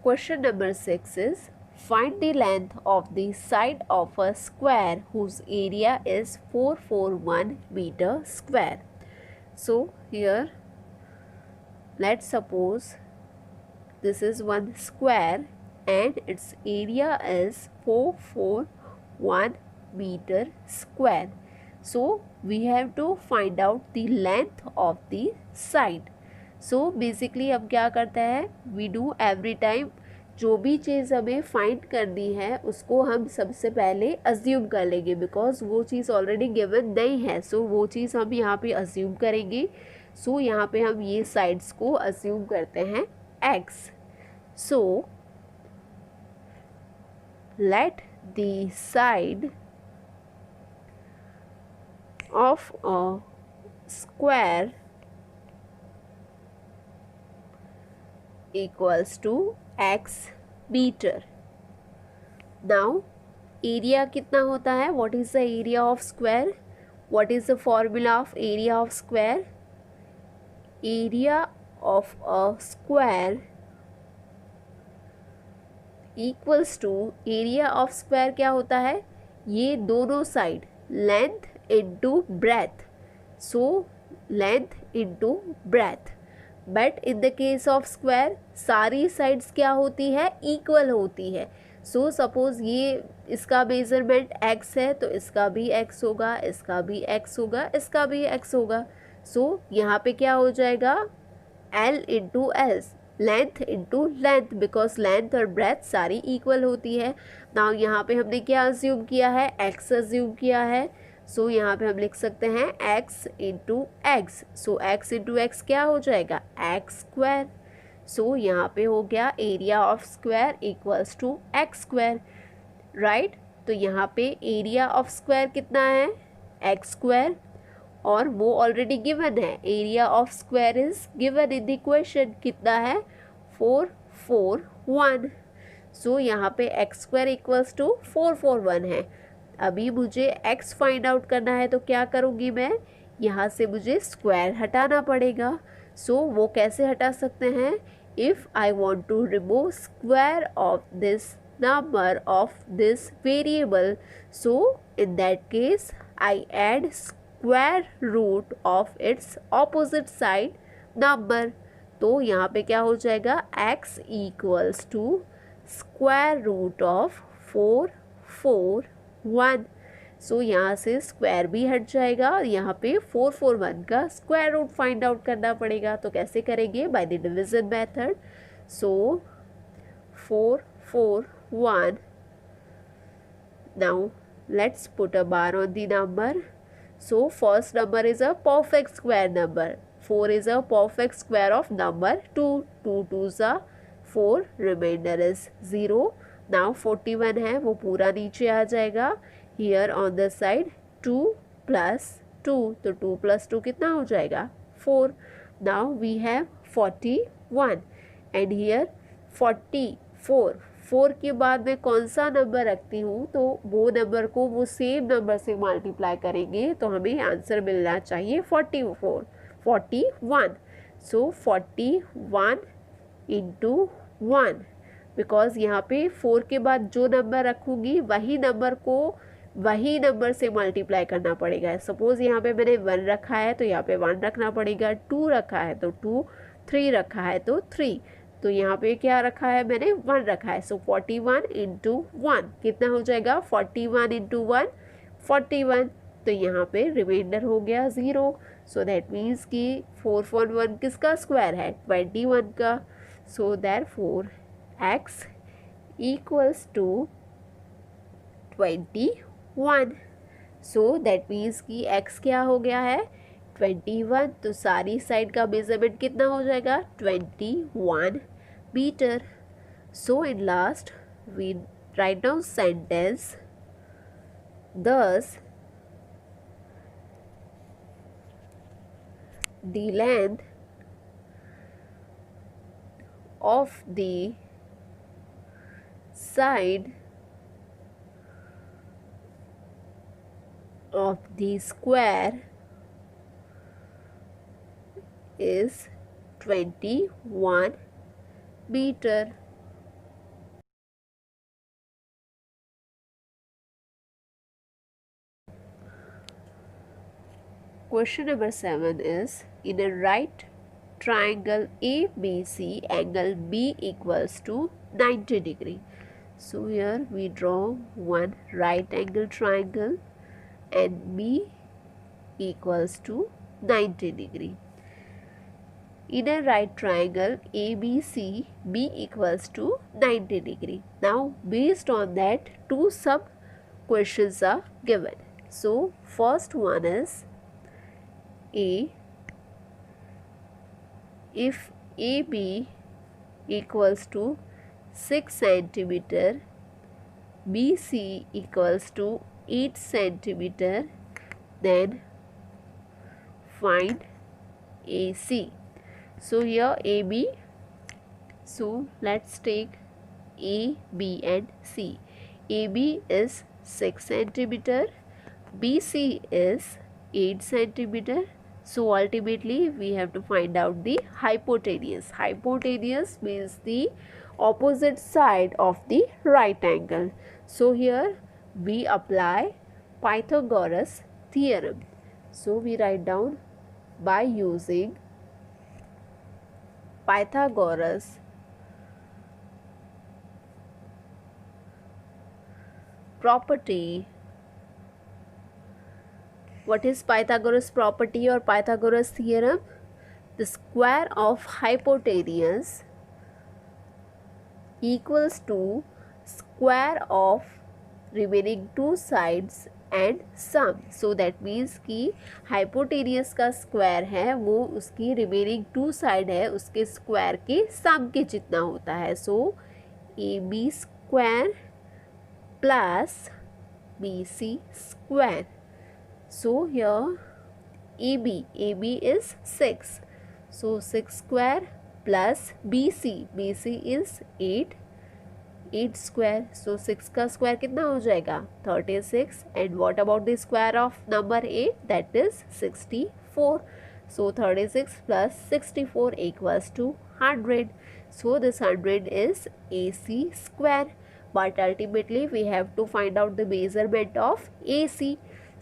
Question number 6 is find the length of the side of a square whose area is 441 meter square. So here let's suppose this is one square and its area is 441 meter square. So we have to find out the length of the side. So basically हम क्या करते हैं, we do every time जो भी चीज़ हमें find करनी है उसको हम सबसे पहले अज्यूम कर लेंगे, बिकॉज वो चीज़ ऑलरेडी गिवन नहीं है. सो वो चीज़ हम यहाँ पे अज्यूम करेंगे. सो यहाँ पे हम ये साइड्स को अज्यूम करते हैं x. So let the side of a square equals to x meter. Now area कितना होता है, what is the area of square, what is the formula of area of square? Area of a square equals to area of square क्या होता है, ये दोनों side length into breadth. So length into breadth. But in the case of square सारी sides क्या होती है, equal होती है. सो सपोज ये इसका मेजरमेंट x है तो इसका भी x होगा, इसका भी x होगा, इसका भी x होगा. सो यहाँ पे क्या हो जाएगा, L into L, length into length, because length और ब्रेथ सारी इक्वल होती है. नाउ यहाँ पे हमने क्या अज्यूम किया है, x अज्यूम किया है. सो यहाँ पे हम लिख सकते हैं x into x. So x into x क्या हो जाएगा, एक्स स्क्वायर. सो यहाँ पे हो गया area of square equals to x square, right. तो यहाँ पे एरिया ऑफ स्क्वायर कितना है, एक्स स्क्वायर, और वो ऑलरेडी गिवन है. Area of square is given in the question, कितना है, 441. सो यहाँ पे एक्स स्क्वायर इक्वल्स टू 441 है. अभी मुझे x फाइंड आउट करना है तो क्या करूँगी मैं, यहाँ से मुझे स्क्वायर हटाना पड़ेगा. सो वो कैसे हटा सकते हैं, if I want to remove square of this number of this variable, so in that case I add square root of its opposite side number. तो यहाँ पे क्या हो जाएगा, x equals to square root of 441. So यहाँ से square भी हट जाएगा और यहाँ पे 441 का स्क्वायर रूट फाइंड आउट करना पड़ेगा. तो कैसे करेंगे, बाय द डिवीजन मेथड. सो 441, now let's put a bar on the number. So first number is a perfect square number, 4 is a perfect square of number 2, 2 2s are 4, reminder is 0. Now 41 है वो पूरा नीचे आ जाएगा. Here on the side 2 plus 2, तो 2 plus 2 कितना हो जाएगा, 4. Now we have 41 and here 44. 4 के बाद मैं कौन सा नंबर रखती हूँ, तो वो नंबर को वो सेम नंबर से मल्टीप्लाई करेंगे तो हमें आंसर मिलना चाहिए 41. सो 41 इंटू 1, बिकॉज यहाँ पे 4 के बाद जो नंबर रखूँगी वही नंबर से मल्टीप्लाई करना पड़ेगा. सपोज़ यहाँ पे मैंने 1 रखा है तो यहाँ पे 1 रखना पड़ेगा, 2 रखा है तो 2, 3 रखा है तो 3, तो यहाँ पे क्या रखा है मैंने, 1 रखा है. सो 41 इंटू 1 कितना हो जाएगा, 41 इंटू 1 41. तो यहाँ पे रिमाइंडर हो गया 0. सो दैट मीन्स कि 441 किसका स्क्वायर है, 21 का. सो therefore x equals to 21. So that means कि x क्या हो गया है, 21. तो सारी साइड का मेजरमेंट कितना हो जाएगा, 21 metre. So in last we write down sentence, thus the length of the side of the square is 21 meter. question number 7 is, in a right triangle ABC, angle B equals to 90 degree. So here we draw one right angle triangle and B equals to 90 degree. In a right triangle ABC, B equals to 90 degree. Now based on that, two sub questions are given. So first one is A, if AB equals to 6 centimeter, BC equals to 8 centimeter, then find AC. So here AB, so let's take A, B and C. AB is 6 centimeter, BC is 8 centimeter. So ultimately we have to find out the hypotenuse. Hypotenuse means the opposite side of the right angle. So here we apply Pythagoras theorem. So we write down, by using Pythagoras property. What is Pythagoras property or Pythagoras theorem? The square of hypotenuse equals to square of remaining two sides and sum. So that means कि hypotenuse का square है वो उसकी remaining to side है उसके square के सम के जितना होता है. So A B square plus B C square. So here A B is 6. So 6 square plus B C is 8 square. So 6 का स्क्वायर कितना हो जाएगा 36. And what about the square of number 8, that is 64. So 36 plus 64 equals to 100. So this 100 is AC square. But ultimately we have to find out the measurement of AC.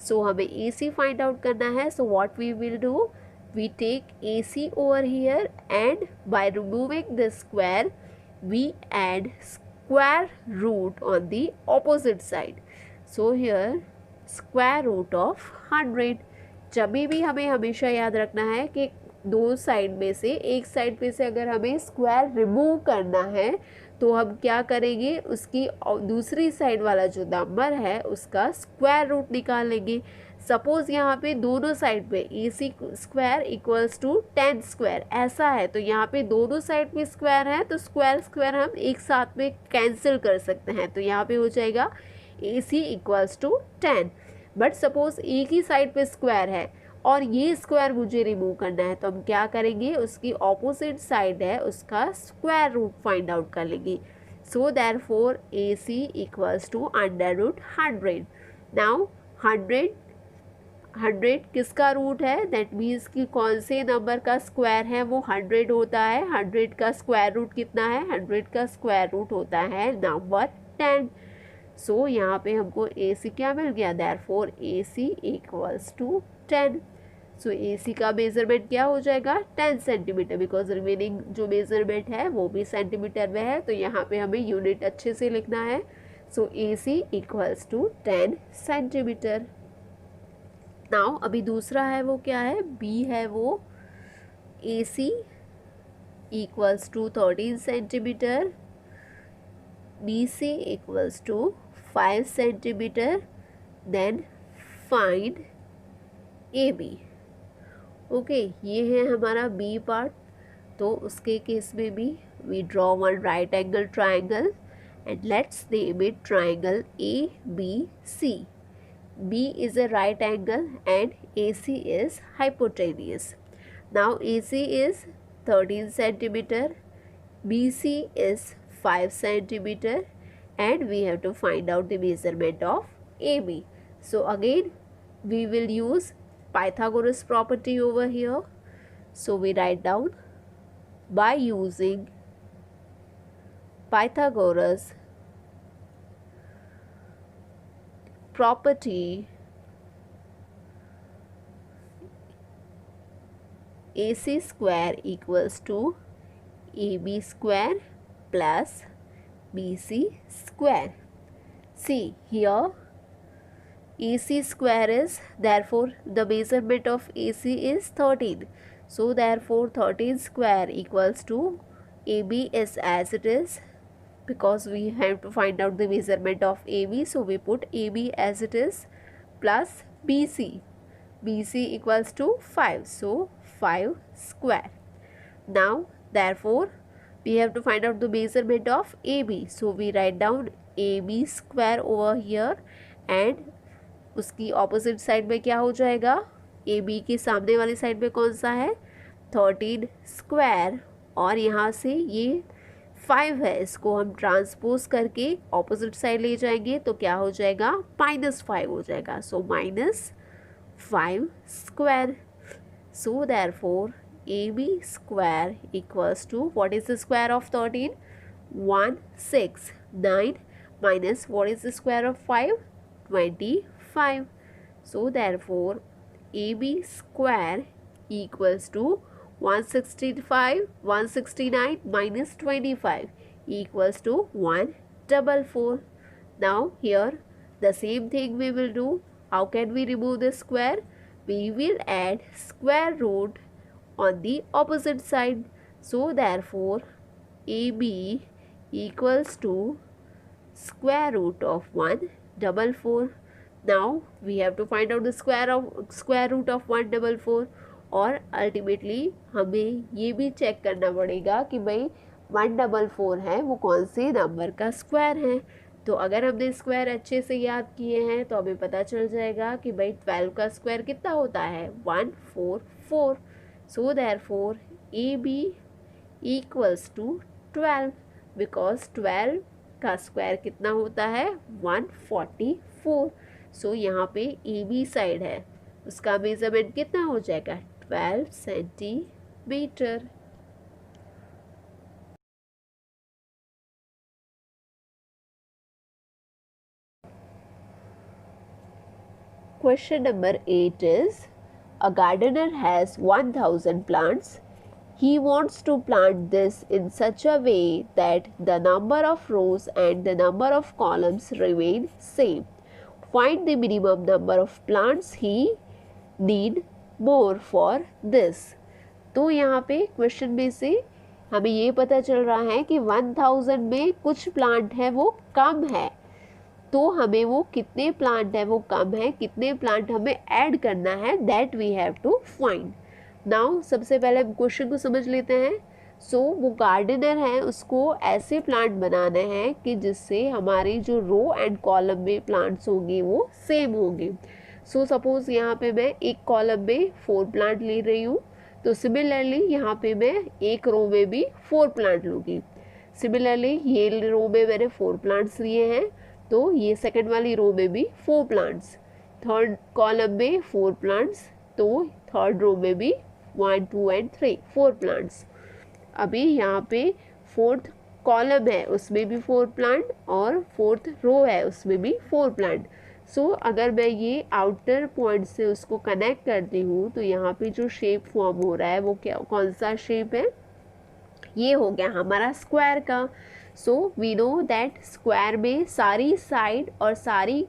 सो हमें AC find out करना है. So what we will do, we take AC over here and by removing the square we add square root on the opposite side. So here square root of 100. जब भी हमें हमेशा याद रखना है कि दो साइड में से एक साइड पे से अगर हमें स्क्वायर रिमूव करना है तो हम क्या करेंगे, उसकी दूसरी साइड वाला जो नंबर है उसका स्क्वायर रूट निकाल लेंगे. सपोज यहाँ पे दोनों साइड पे AC square equals to 10 square ऐसा है तो यहाँ पे दोनों साइड में स्क्वायर है तो स्क्वायर हम एक साथ में कैंसिल कर सकते हैं. तो यहाँ पे हो जाएगा AC equals to 10. But suppose एक ही साइड पे स्क्वायर है और ये स्क्वायर मुझे रिमूव करना है तो हम क्या करेंगे, उसकी ऑपोजिट साइड है उसका स्क्वायर रूट फाइंड आउट कर लेंगे. So therefore AC equals to under root 100. Now 100 किसका रूट है, दैट मीन्स कि कौन से नंबर का स्क्वायर है वो 100 होता है. 100 का स्क्वायर रूट कितना है, 100 का स्क्वायर रूट होता है नंबर 10. सो यहाँ पे हमको AC क्या मिल गया, therefore AC equals to 10. So AC का मेजरमेंट क्या हो जाएगा 10 सेंटीमीटर, बिकॉज रिमेनिंग जो मेजरमेंट है वो भी सेंटीमीटर में है तो यहाँ पे हमें यूनिट अच्छे से लिखना है. So AC equals to 10 centimetre. Now अभी दूसरा है वो क्या है, B है वो AC equals to 13 centimetre, BC equals to 5 centimetre. Then find AB. Okay ये है हमारा B पार्ट. तो उसके केस में भी we draw one right angle triangle and let's name it triangle ABC. B is a right angle and AC is hypotenuse. Now AC is 13 centimeter, BC is 5 centimeter and we have to find out the measurement of AB. So again we will use Pythagoras property over here. So we write down, by using Pythagoras property AC square equals to AB square plus BC square. See here, AC square is, therefore the measurement of AC is 13. So therefore 13 square equals to AB is as it is, because we have to find out the measurement of AB, so we put AB as it is, plus BC. BC equals to 5, so 5 square. Now therefore we have to find out the measurement of AB, so we write down AB square over here, and उसकी opposite side में क्या हो जाएगा, AB की सामने वाली side में कौन सा है, 13 स्क्वायर, और यहाँ से ये 5 है, इसको हम ट्रांसपोज करके ऑपोजिट साइड ले जाएंगे तो क्या हो जाएगा, -5 हो जाएगा. सो -5 square. So therefore AB square equals to, what is the square of 13? 169 minus what is the square of 5? 25. So therefore AB square equals to 169 minus 25 equals to 144. Now here the same thing we will do. How can we remove the square? We will add square root on the opposite side. So therefore AB equals to square root of 144. Now we have to find out the square root of 144, और ultimately हमें ये भी check करना पड़ेगा कि भाई 144 है वो कौन से नंबर का स्क्वायर है. तो अगर हमने स्क्वायर अच्छे से याद किए हैं तो हमें पता चल जाएगा कि भाई 12 का स्क्वायर कितना होता है, 144. So therefore AB equals to 12, because 12 का स्क्वायर कितना होता है, 144. सो यहाँ पे AB साइड है, उसका मेजरमेंट कितना हो जाएगा, 12 centimetre. Question number 8 is, a gardener has 1000 plants. He wants to plant this in such a way that the number of rows and the number of columns remain same. Find the minimum number of plants he need more for this. तो यहाँ पे question में से हमें ये पता चल रहा है कि 1000 में कुछ प्लांट है वो कम है, तो हमें वो कितने प्लांट है वो कम है, कितने प्लांट हमें ऐड करना है, that we have to find. Now सबसे पहले हम क्वेश्चन को समझ लेते हैं. सो वो गार्डनर है, उसको ऐसे प्लांट बनाने हैं कि जिससे हमारी जो रो एंड कॉलम में प्लांट्स होंगे वो सेम होंगे. सो सपोज यहाँ पे मैं एक कॉलम में 4 प्लांट ले रही हूँ, तो सिमिलरली यहाँ पे मैं एक रो में भी 4 प्लांट लूँगी. सिमिलरली ये रो में मैंने 4 प्लांट्स लिए हैं, तो ये सेकंड वाली रो में भी 4 प्लांट्स, थर्ड कॉलम में 4 प्लांट्स, तो थर्ड रो में भी 1 2 एंड 3 4 प्लांट्स. अभी यहाँ पे फोर्थ कॉलम है उसमें भी 4 प्लांट, और फोर्थ रो है उसमें भी 4 प्लांट. सो अगर मैं ये आउटर पॉइंट से उसको कनेक्ट करती हूँ तो यहाँ पे जो शेप फॉर्म हो रहा है वो क्या, कौन सा शेप है, ये हो गया हमारा स्क्वायर का. So we know that square में सारी साइड और सारी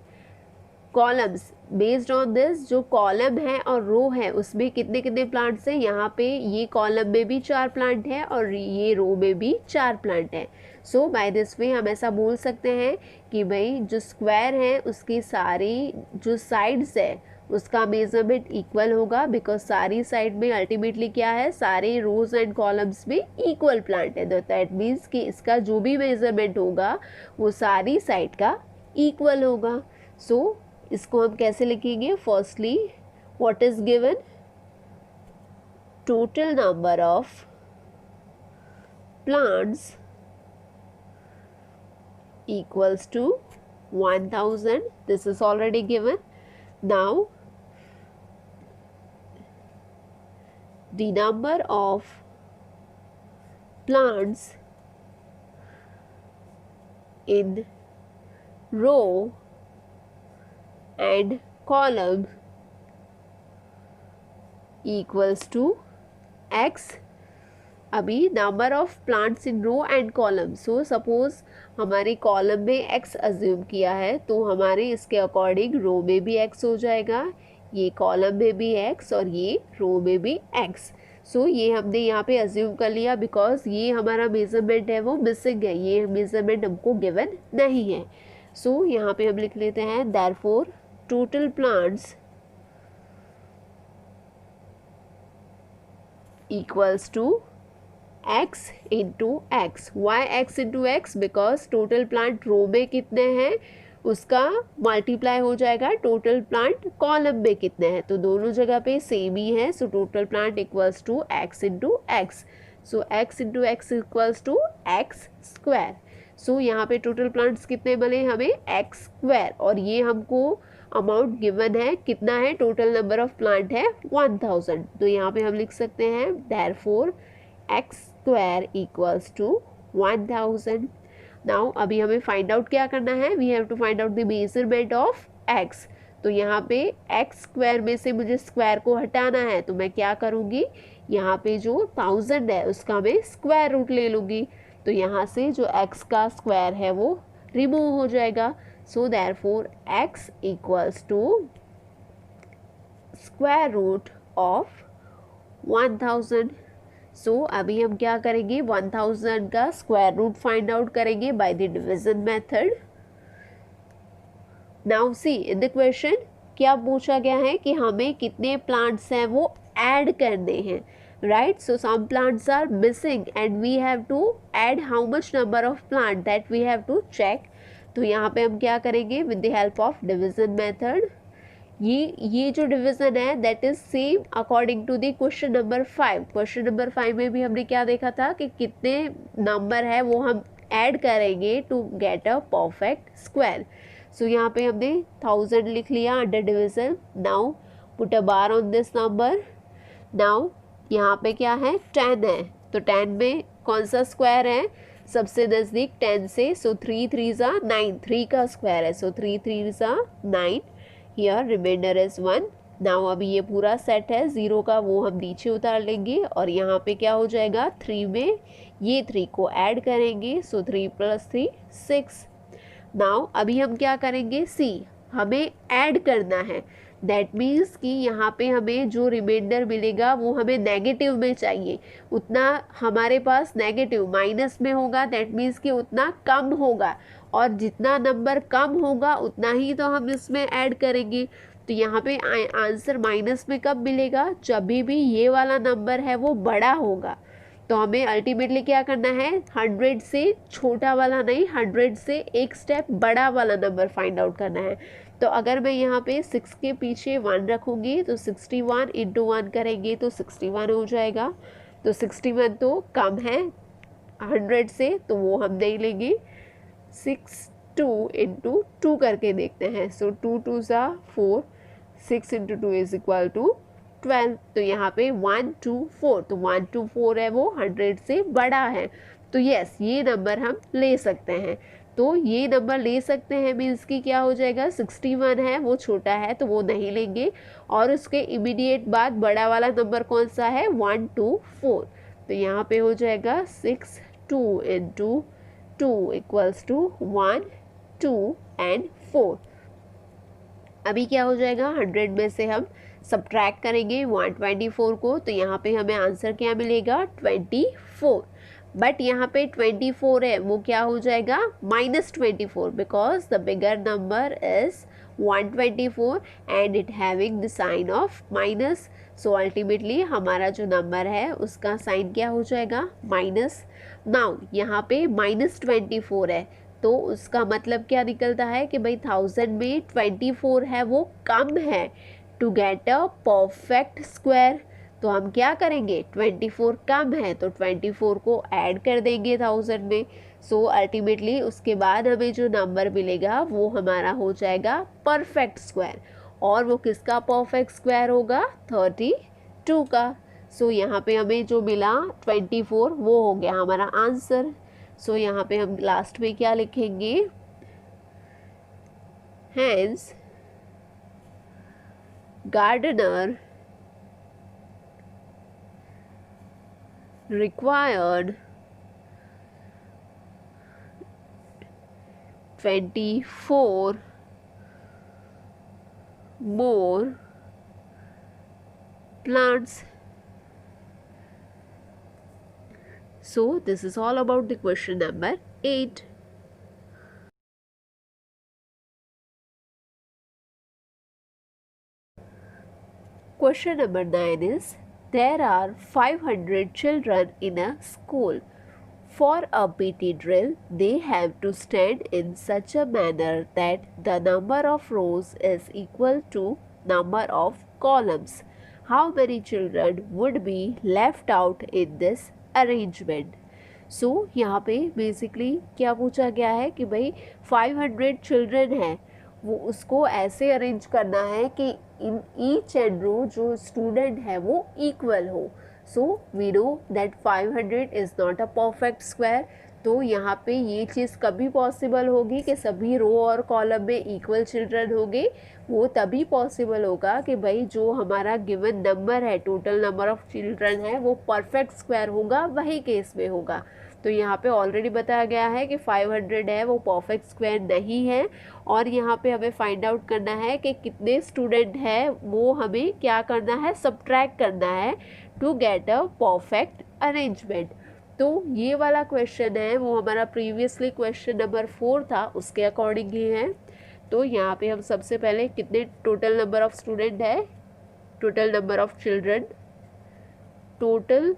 कॉलम्स, बेस्ड ऑन दिस जो कॉलम है और रो है उसमें कितने कितने प्लांट्स हैं, यहाँ पे ये कॉलम में भी 4 प्लांट है और ये रो में भी 4 प्लांट है. सो बाय दिस वे हम ऐसा बोल सकते हैं कि भाई जो स्क्वायर है उसकी सारी जो साइड्स है उसका मेजरमेंट इक्वल होगा, बिकॉज सारी साइड में अल्टीमेटली क्या है, सारे रोज एंड कॉलम्स में इक्वल प्लांट है. दैट मीन्स कि इसका जो भी मेजरमेंट होगा वो सारी साइड का इक्वल होगा. सो इसको हम कैसे लिखेंगे, firstly what is given, total number of plants equals to 1000. This is already given. Now the number of plants in row and column equals to x, अभी number of plants in row and column, so suppose हमारे column में x assume किया है तो हमारे इसके according रो में भी एक्स हो जाएगा, ये कॉलम में भी एक्स और ये रो में भी एक्स। सो ये हमने यहाँ पे अज्यूम कर लिया बिकॉज ये हमारा मेजरमेंट है वो मिसिंग है, ये मेजरमेंट हमको गिवन नहीं है। सो यहाँ पे हम लिख लेते हैं therefore total plants equals to x into x. Why x into x? Because total plant row में कितने हैं उसका मल्टीप्लाई हो जाएगा टोटल प्लांट कॉलम में कितने हैं, तो दोनों जगह पे सेम ही है। So total plant equals to x into x. So x into x equals to x square. So यहाँ पे टोटल प्लांट्स कितने बने हमें एक्स स्क्वायर, और ये हमको अमाउंट गिवन है कितना है, टोटल नंबर ऑफ प्लांट है 1000। तो यहाँ पे हम लिख सकते हैं therefore x square equals to 1000। Now अभी हमें फाइंड आउट क्या करना है, we have to find out the measurement of x. तो यहाँ पे एक्स स्क्वायर में से मुझे स्क्वायर को हटाना है, तो मैं क्या करूँगी, यहाँ पे जो 1000 है उसका मैं स्क्वायर रूट ले लूँगी, तो यहाँ से जो एक्स का स्क्वायर है वो रिमूव हो जाएगा। So therefore x equals to square root of 1000। So अभी हम क्या करेंगे, 1000 का स्क्वायर रूट फाइंड आउट करेंगे by the division method. Now see in the question क्या पूछा गया है कि हमें कितने प्लांट्स हैं वो ऐड करने हैं, right. So some plants are missing and we have to add how much number of plant that we have to check. तो यहाँ पे हम क्या करेंगे with the help of division method, ये जो डिवीजन है that is same according to the question number 5। Question number 5 में भी हमने क्या देखा था कि कितने नंबर है वो हम ऐड करेंगे to get a perfect square. So यहाँ पे हमने 1000 लिख लिया under division. Now put a bar on this number. Now यहाँ पे क्या है 10 है, तो 10 में कौन सा स्क्वायर है सबसे नज़दीक 10 से, सो 3 3 ज़ा 9, 3 का स्क्वायर है, सो 3 3 ज़ा 9, हियर रिमाइंडर इज 1। नाउ अभी ये पूरा सेट है 0 का, वो हम नीचे उतार लेंगे और यहाँ पे क्या हो जाएगा 3 में ये 3 को ऐड करेंगे, सो 3 + 3 6। नाउ अभी हम क्या करेंगे, सी हमें ऐड करना है, दैट मीन्स कि यहाँ पे हमें जो रिमाइंडर मिलेगा वो हमें नेगेटिव में चाहिए, उतना हमारे पास नेगेटिव माइनस में होगा, दैट मीन्स कि उतना कम होगा, और जितना नंबर कम होगा उतना ही तो हम इसमें ऐड करेंगे। तो यहाँ पे आंसर माइनस में कब मिलेगा, जब भी ये वाला नंबर है वो बड़ा होगा। तो हमें अल्टीमेटली क्या करना है, 100 से छोटा वाला नहीं, 100 से एक स्टेप बड़ा वाला नंबर फाइंड आउट करना है। तो अगर मैं यहाँ पे 6 के पीछे 1 रखूँगी तो 61 इंटू 1 करेंगे तो 61 हो जाएगा। तो 61 तो कम है 100 से, तो वो हम नहीं लेंगे। 2 इंटू 2 करके देखते हैं, सो 2 2 ज़ा 4, 6 इंटू 2 इज इक्वल टू 12। तो यहाँ पे 1 2 4, तो 1 2 4 है वो 100 से बड़ा है, तो यस ये नंबर हम ले सकते हैं। तो ये नंबर ले सकते हैं मीन्स कि क्या हो जाएगा, 61 है वो छोटा है तो वो नहीं लेंगे, और उसके इमीडिएट बाद बड़ा वाला नंबर कौन सा है 1 2 4। तो यहाँ पे हो जाएगा 6 2 इंटू 2 इक्वल्स टू 1 2 एंड 4। अभी क्या हो जाएगा, 100 में से हम सब्ट्रैक्ट करेंगे 124 को, तो यहाँ पे हमें आंसर क्या मिलेगा 24। बट यहाँ पे 24 है वो क्या हो जाएगा -24, because the bigger number is 124 and it having the sign of minus. So ultimately हमारा जो नंबर है उसका साइन क्या हो जाएगा माइनस। नाउ यहाँ पे -24 है, तो उसका मतलब क्या निकलता है कि भाई 1000 में 24 है वो कम है, to get a perfect square. तो हम क्या करेंगे, 24 कम है तो 24 को ऐड कर देंगे 1000 में। सो अल्टीमेटली उसके बाद हमें जो नंबर मिलेगा वो हमारा हो जाएगा परफेक्ट स्क्वायर, और वो किसका परफेक्ट स्क्वायर होगा 32 का। सो यहाँ पे हमें जो मिला 24 वो हो गया हमारा आंसर। सो यहाँ पे हम लास्ट में क्या लिखेंगे, hence gardener required 24 more plants. So this is all about the question number 8. Question number 9 is, there are 500 children in a school. For a PT drill, they have to stand in such a manner that the number of rows is equal to number of columns. How many children would be left out in this arrangement? So यहाँ पे basically क्या पूछा गया है कि भाई 500 children हैं, वो उसको ऐसे अरेंज करना है कि इन ईच एंड रो जो स्टूडेंट है वो इक्वल हो. So we know that 500 is not a perfect square. तो यहाँ पे ये चीज़ कभी पॉसिबल होगी कि सभी रो और कॉलम में इक्वल चिल्ड्रन होंगे. वो तभी पॉसिबल होगा कि भाई जो हमारा गिवन नंबर है, टोटल नंबर ऑफ चिल्ड्रन है, वो परफेक्ट स्क्वायर होगा, वही केस में होगा. तो यहाँ पे ऑलरेडी बताया गया है कि 500 है वो परफेक्ट स्क्वायर नहीं है. और यहाँ पे हमें फाइंड आउट करना है कि कितने स्टूडेंट हैं, वो हमें क्या करना है, सब्ट्रैक्ट करना है to get a perfect arrangement. तो ये वाला क्वेश्चन है वो हमारा प्रीवियसली क्वेश्चन नंबर 4 था, उसके अकॉर्डिंग ही है. तो यहाँ पे हम सबसे पहले कितने टोटल नंबर ऑफ स्टूडेंट है, total number of children, total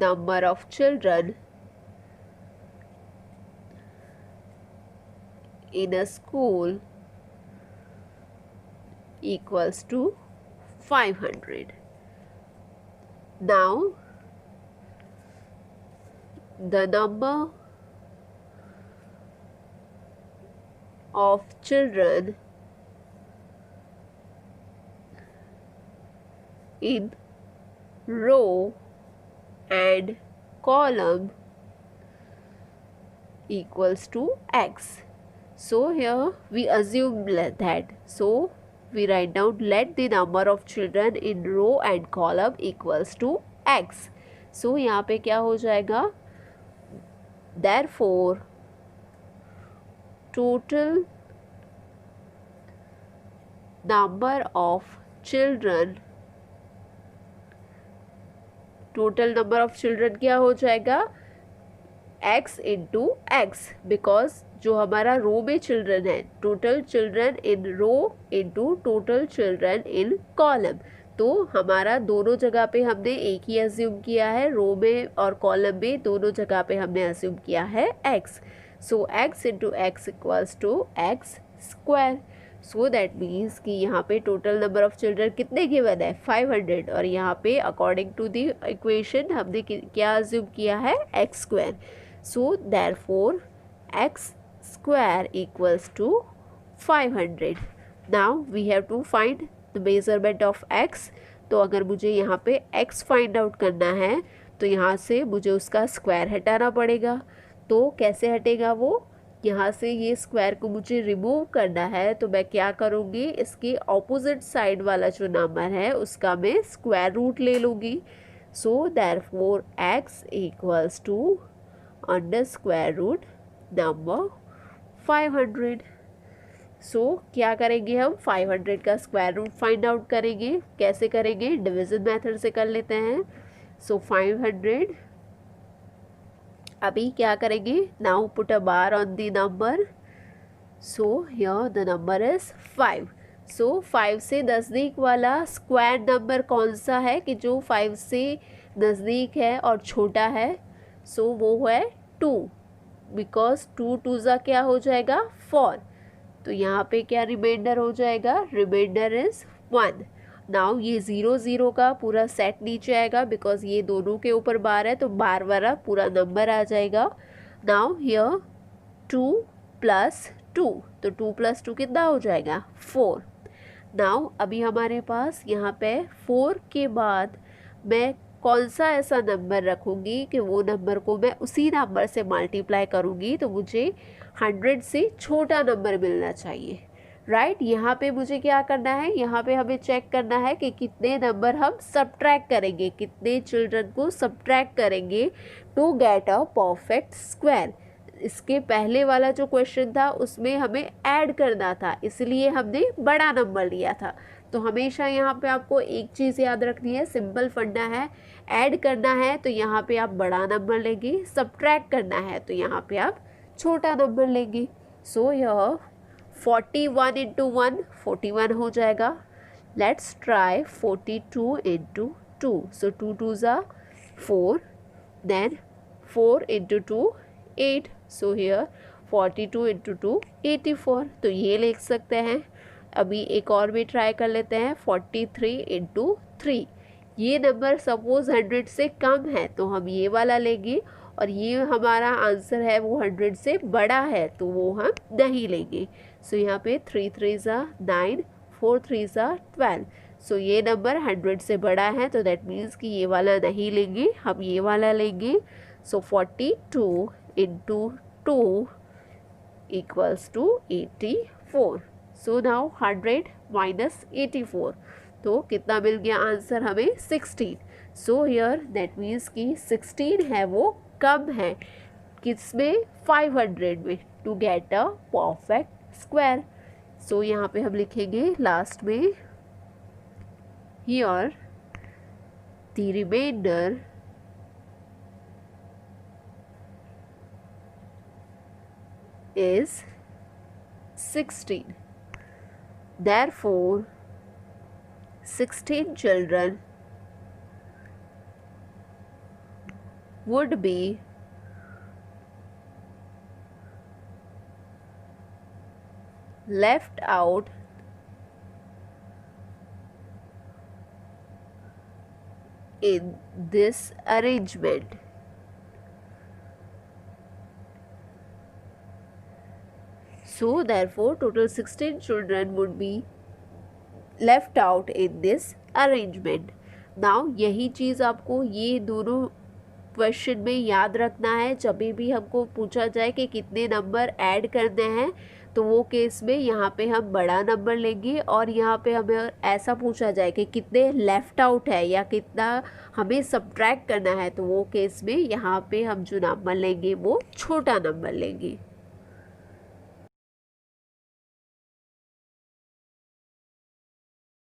number of children in a school equals to 500. Now the number of children in row and column equals to x. So here we assume that. So we write down, let the number of children in row and column equals to x. So यहाँ पे क्या हो जाएगा, therefore total number of children, total number of children क्या हो जाएगा, x into x. Because जो हमारा रो में चिल्ड्रन है, total children in row into total children in column. तो हमारा दोनों जगह पे हमने एक ही अज्यूम किया है, रो में और कॉलम में दोनों जगह पे हमने अज्यूम किया है x. So x into x equals to x square. So that means कि यहाँ पे टोटल नंबर ऑफ चिल्ड्रन कितने गिवन है, 500. और यहाँ पे अकॉर्डिंग टू द इक्वेशन हमने क्या अज्यूम किया है, x square. So therefore x square equals to 500. Now we have to find the measurement of x. तो अगर मुझे यहाँ पे एक्स फाइंड आउट करना है तो यहाँ से मुझे उसका स्क्वायर हटाना पड़ेगा. तो कैसे हटेगा वो, यहाँ से ये स्क्वायर को मुझे रिमूव करना है. तो मैं क्या करूँगी, इसके ऑपोजिट साइड वाला जो नंबर है उसका मैं स्क्वायर रूट ले लूँगी. So therefore x equals to under square root number 500. So क्या करेंगे हम, 500 का स्क्वायर रूट फाइंड आउट करेंगे. कैसे करेंगे, डिवीजन मेथड से कर लेते हैं. सो 500, अभी क्या करेंगे, now put a bar on the number. So here the number is 5. सो 5 से नज़दीक वाला स्क्वायर नंबर कौन सा है कि जो 5 से नज़दीक है और छोटा है. सो वो है 2, बिकॉज 2 2 ज़ा क्या हो जाएगा, 4. तो यहाँ पे क्या रिमाइंडर हो जाएगा, रिमाइंडर इज 1. नाउ ये 0 0 का पूरा सेट नीचे आएगा, बिकॉज ये दोनों के ऊपर बार है तो बार वाला पूरा नंबर आ जाएगा. नाउ हियर 2 + 2, तो 2 + 2 कितना हो जाएगा, 4. नाउ अभी हमारे पास यहाँ पे 4 के बाद मैं कौन सा ऐसा नंबर रखूँगी कि वो नंबर को मैं उसी नंबर से मल्टीप्लाई करूँगी. तो मुझे 100 से छोटा नंबर मिलना चाहिए. राइट। यहाँ पे मुझे क्या करना है, यहाँ पे हमें चेक करना है कि कितने नंबर हम सब्ट्रैक्ट करेंगे, कितने चिल्ड्रन को सब्ट्रैक्ट करेंगे to get a perfect square. इसके पहले वाला जो क्वेश्चन था उसमें हमें ऐड करना था, इसलिए हमने बड़ा नंबर लिया था। तो हमेशा यहाँ पे आपको एक चीज़ याद रखनी है, सिंपल फंडा है, ऐड करना है तो यहाँ पे आप बड़ा नंबर लेंगे, सब्ट्रैक्ट करना है तो यहाँ पे आप छोटा नंबर लेंगे। सो यह 41 इंटू 1 41 हो जाएगा। Let's try 42 into 2। सो 2 2 ज़ा 4, then 4 into 2 8। So here 42 into 2 84। तो ये लिख सकते हैं। अभी एक और भी ट्राई कर लेते हैं, 43 इंटू 3। ये नंबर सपोज 100 से कम है तो हम ये वाला लेंगे, और ये हमारा आंसर है वो 100 से बड़ा है तो वो हम नहीं लेंगे। सो यहाँ पे 3 3 ज़ा 9, 4 3 ज़ा 12। सो ये नंबर 100 से बड़ा है तो दैट मीन्स कि ये वाला नहीं लेंगे, हम ये वाला लेंगे। So 42 into 2 equals to 84। So now 100 minus 84, तो कितना मिल गया आंसर हमें 16। सो हियर दैट मीन्स कि 16 है वो कम है किसमें, 500 में, to get a perfect square. So यहाँ पे हम लिखेंगे लास्ट में, here the remainder is 16. Therefore 16 children would be left out in this arrangement. So therefore total 16 children would be left out in this arrangement. Now यही चीज़ आपको ये दोनों question में याद रखना है। जब भी हमको पूछा जाए कि कितने नंबर ऐड करने हैं तो वो केस में यहाँ पे हम बड़ा नंबर लेंगे, और यहाँ पे हमें ऐसा पूछा जाए कि कितने लेफ़्ट आउट है या कितना हमें सब्ट्रैक्ट करना है तो वो केस में यहाँ पे हम जो नंबर लेंगे वो छोटा नंबर लेंगे।